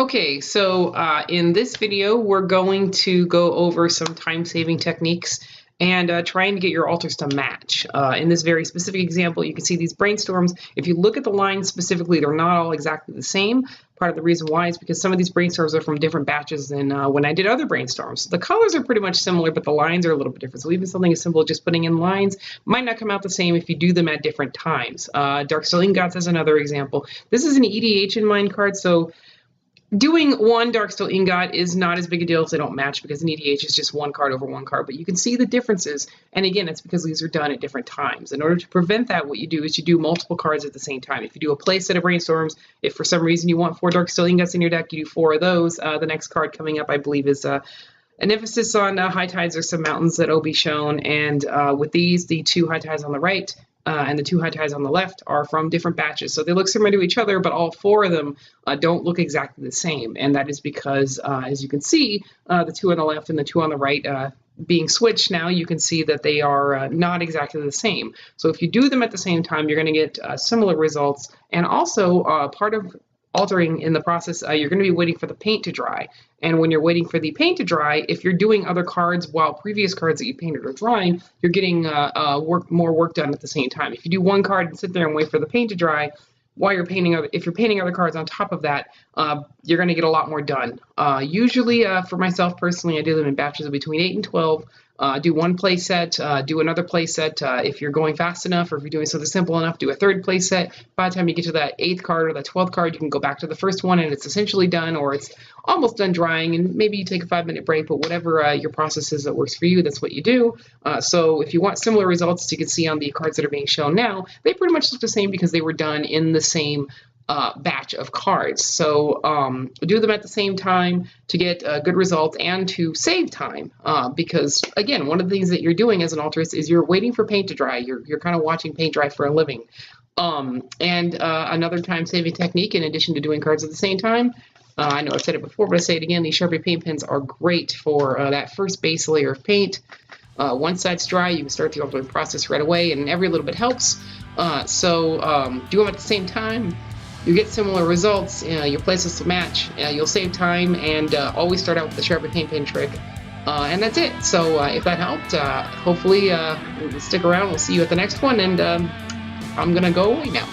Okay, so in this video, we're going to go over some time-saving techniques and trying to get your alters to match. In this very specific example, you can see these brainstorms. If you look at the lines specifically, they're not all exactly the same. Part of the reason why is because some of these brainstorms are from different batches than when I did other brainstorms. The colors are pretty much similar, but the lines are a little bit different. So even something as simple as just putting in lines might not come out the same if you do them at different times. Dark Steel Ingots is another example. This is an EDH in mind card, so doing one Dark Steel Ingot is not as big a deal if they don't match, because an EDH is just one card over one card, but you can see the differences. And again, it's because these are done at different times. In order to prevent that, what you do is you do multiple cards at the same time. If you do a play set of brainstorms, if for some reason you want 4 Dark Steel Ingots in your deck, you do 4 of those. The next card coming up, I believe, is an emphasis on high tides or some mountains that will be shown. And with these, the 2 high tides on the right and the 2 high tides on the left are from different batches. So they look similar to each other, but all 4 of them don't look exactly the same. And that is because, as you can see, the 2 on the left and the 2 on the right being switched now, you can see that they are not exactly the same. So if you do them at the same time, you're going to get similar results. And also, part of altering in the process, you're going to be waiting for the paint to dry. And when you're waiting for the paint to dry, if you're doing other cards while previous cards that you painted are drying, you're getting more work done at the same time. If you do one card and sit there and wait for the paint to dry, while you're painting if you're painting other cards on top of that, you're going to get a lot more done. Usually, for myself personally, I do them in batches of between 8 and 12. Do one play set, do another play set. If you're going fast enough, or if you're doing something simple enough, do a 3rd play set. By the time you get to that 8th card or that 12th card, you can go back to the first one and it's essentially done, or it's almost done drying, and maybe you take a 5-minute break, but whatever your process is that works for you, that's what you do. So if you want similar results, as you can see on the cards that are being shown now, they pretty much look the same because they were done in the same batch of cards. So do them at the same time to get good results and to save time, because again, one of the things that you're doing as an alterist is you're waiting for paint to dry. You're kind of watching paint dry for a living. Another time-saving technique, in addition to doing cards at the same time, I know I've said it before, but I say it again, these Sharpie Paint Pens are great for that first base layer of paint. Once that's dry, you can start the altering process right away, and every little bit helps. So do them at the same time. You get similar results, your places will match, you'll save time, and always start out with the Sharpie Paint Pen trick. And that's it. So if that helped, hopefully stick around. We'll see you at the next one, and I'm going to go away now.